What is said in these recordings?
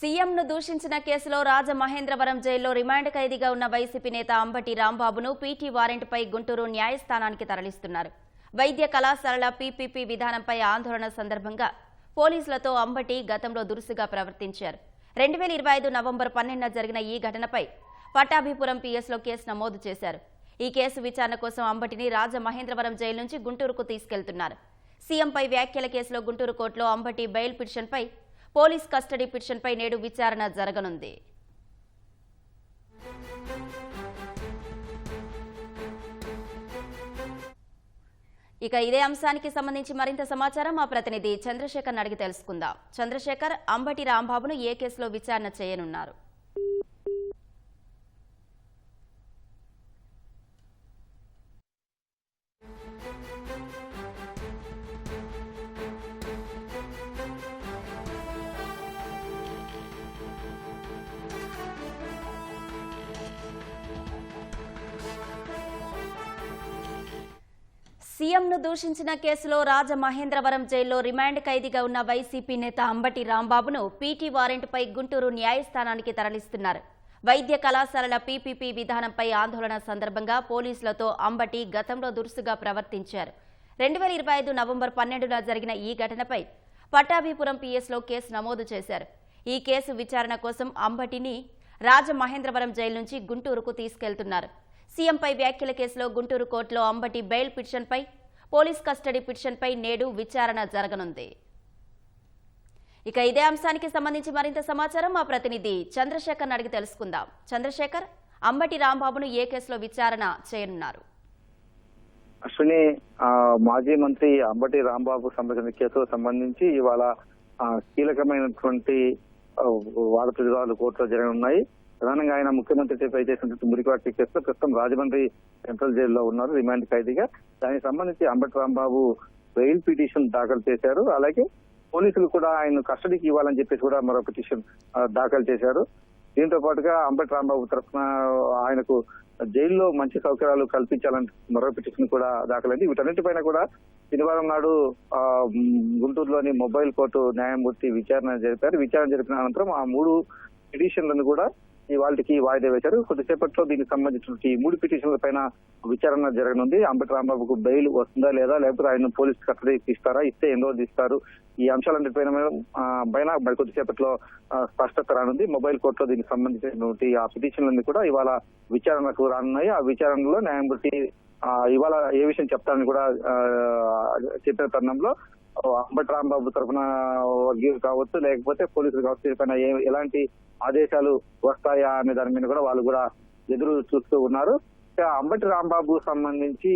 సీఎంను దూషించిన కేసులో రాజమహేంద్రవరం జైల్లో రిమాండ్ ఖైదీగా ఉన్న వైసీపీ నేత అంబటి రాంబాబును పీటీ వారెంట్పై గుంటూరు న్యాయస్థానానికి తరలిస్తున్నారు. వైద్య కళాశాలల పీపీపీ విధానంపై ఆందోళన సందర్భంగా పోలీసులతో అంబటి గతంలో దురుసుగా ప్రవర్తించారు. 2025 నవంబర్ 12న జరిగిన ఈ ఘటనపై పట్టాభిపురం పీఎస్లో కేసు నమోదు చేశారు. ఈ కేసు విచారణ కోసం అంబటిని రాజమహేంద్రవరం జైలు నుంచి గుంటూరుకు తీసుకెళ్తున్నారు. సీఎంపై వ్యాఖ్యల కేసులో గుంటూరు కోర్టులో అంబటి బెయిల్ పిటిషన్పై పోలీస్ కస్టడీ పిటిషన్పై నేడు విచారణ జరగనుంది. ఇక ఇదే అంశానికి సంబంధించి మరింత సమాచారం మా ప్రతినిధి చంద్రశేఖర్ అడిగి తెలుసుకుందాం. చంద్రశేఖర్, అంబటి రాంబాబును ఏ కేసులో విచారణ చేయనున్నారు? సీఎంను దూషించిన కేసులో రాజమహేంద్రవరం జైల్లో రిమాండ్ ఖైదీగా ఉన్న వైసీపీ నేత అంబటి రాంబాబును పీటీ వారెంట్పై గుంటూరు న్యాయస్థానానికి తరలిస్తున్నారు. వైద్య కళాశాలల పీపీపీ విధానంపై ఆందోళన సందర్భంగా పోలీసులతో అంబటి గతంలో దురుసుగా ప్రవర్తించారు. 2025 నవంబర్ 12న జరిగిన ఈ ఘటనపై పట్టాభిపురం పీఎస్లో కేసు నమోదు చేశారు. ఈ కేసు విచారణ కోసం అంబటిని రాజమహేంద్రవరం జైలు నుంచి గుంటూరుకు తీసుకెళ్తున్నారు. సీఎంపై వ్యాఖ్యల కేసులో గుంటూరు కోర్టులో అంబటి బెయిల్ పిటిషన్పై పోలీస్ కస్టడీ పిటిషన్పై నేడు విచారణ జరగనుంది. ఇక ఇదే అంశానికి సంబంధించి మరింత సమాచారం మా ప్రతినిధి చంద్రశేఖర్ అడిగి తెలుసుకుందాం. చంద్రశేఖర్, అంబటి రాంబాబును ఏ కేసులో విచారణ చేయనున్నారు? అశ్విని, మాజీ మంత్రి అంబటి రాంబాబు సంబంధించిన కేసుకు సంబంధించి ఇవాళ కీలకమైనటువంటి వాదప్రతివాదాలు కోర్టులో జరగనున్నాయి. ప్రధానంగా ఆయన ముఖ్యమంత్రిపై చేసినటువంటి మురికివాటి కేసులో ప్రస్తుతం రాజమండ్రి సెంట్రల్ జైల్లో ఉన్నారు రిమాండ్ ఖైదీగా. దానికి సంబంధించి అంబటి రాంబాబు బెయిల్ పిటిషన్ దాఖలు చేశారు. అలాగే పోలీసులు కూడా ఆయన కస్టడీకి ఇవ్వాలని చెప్పేసి కూడా మరో పిటిషన్ దాఖలు చేశారు. దీంతో పాటుగా అంబటి రాంబాబు తరఫున ఆయనకు జైల్లో మంచి సౌకర్యాలు కల్పించాలని మరో పిటిషన్ కూడా దాఖలైంది. వీటన్నిటిపైన కూడా శనివారం నాడు గుంటూరులోని మొబైల్ కోర్టు న్యాయమూర్తి విచారణ జరిపారు. విచారణ జరిపిన అనంతరం ఆ 3 పిటిషన్లను కూడా ఇవాళకి వాయిదా వేశారు. కొద్దిసేపట్లో దీనికి సంబంధించిన ఈ 3 పిటిషన్ల పైన విచారణ జరగనుంది. అంబటి రాంబాబుకు బెయిల్ వస్తుందా లేదా, లేకపోతే ఆయన పోలీసు కస్టడీకి ఇస్తారా, ఇస్తే ఎన్ని రోజులు ఇస్తారు, ఈ అంశాలన్నిటిపైన మరి కొద్దిసేపట్లో స్పష్టత రానుంది. మొబైల్ కోర్టులో దీనికి సంబంధించినటువంటి ఆ పిటిషన్లన్నీ కూడా ఇవాళ విచారణకు రానున్నాయి. ఆ విచారణలో న్యాయమూర్తి ఇవాళ ఏ విషయం చెప్తారని కూడా చెప్పిన తరుణంలో అంబటి రాంబాబు తరఫున వర్గీయులు కావచ్చు, లేకపోతే పోలీసులు కావచ్చు, దీనిపైన ఎలాంటి ఆదేశాలు వస్తాయా అనే దాని మీద కూడా వాళ్ళు కూడా ఎదురు చూస్తూ ఉన్నారు. అంబటి రాంబాబు సంబంధించి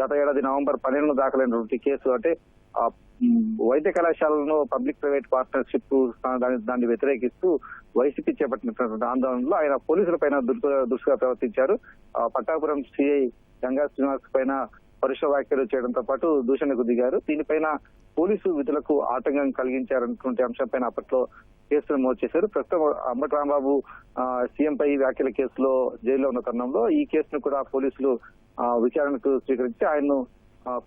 గత ఏడాది నవంబర్ 12న దాఖలైనటువంటి కేసు, అంటే వైద్య కళాశాలను పబ్లిక్ ప్రైవేట్ పార్ట్నర్షిప్ దాన్ని వ్యతిరేకిస్తూ వైసీపీ చేపట్టినటువంటి ఆందోళనలో ఆయన పోలీసుల పైన దురుసుగా ప్రవర్తించారు. పట్టాపురం సిఐ గంగా శ్రీనివాస్ పైన పరుష వ్యాఖ్యలు చేయడంతో పాటు దూషణకు దిగారు. దీనిపైన పోలీసు విధులకు ఆటంకం కలిగించారన్నటువంటి అంశంపైన అప్పట్లో కేసు నమోదు చేశారు. ప్రస్తుతం అంబటి రాంబాబు సీఎం పై వ్యాఖ్యల కేసులో జైల్లో ఉన్న తరుణంలో ఈ కేసును కూడా పోలీసులు విచారణకు స్వీకరించి ఆయన్ను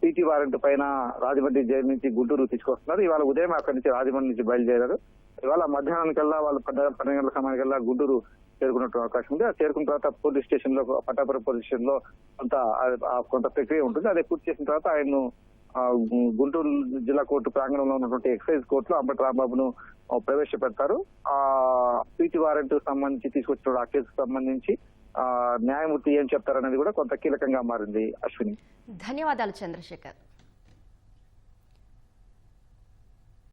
పీటీ వారెంట్ పైన రాజమండ్రి జైలు నుంచి గుంటూరు తీసుకొస్తున్నారు. ఇవాళ ఉదయం అక్కడి నుంచి రాజమండ్రి నుంచి బయలుదేరారు. ఇవాళ మధ్యాహ్నానికల్లా వాళ్ళు 12 గంటల సమయానికల్లా గుంటూరు చేరుకున్నట్టు అవకాశం ఉంది. చేరుకున్న తర్వాత పోలీస్ స్టేషన్ లో, పట్టాపురం పోలీస్ స్టేషన్ లో కొంత ప్రక్రియ ఉంటుంది. అదే పూర్తి చేసిన తర్వాత ఆయన్ను గుంటూరు జిల్లా కోర్టు ప్రాంగణంలో ఉన్నటువంటి ఎక్సైజ్ కోర్టులో అంబటి రాంబాబును ప్రవేశపెడతారు. పీటీ వారెంట్ సంబంధించి తీసుకొచ్చిన ఆ కేసుకు సంబంధించి న్యాయమూర్తి ఏం చెప్తారనేది కూడా కొంత కీలకంగా మారింది. అశ్విని, ధన్యవాదాలు చంద్రశేఖర్.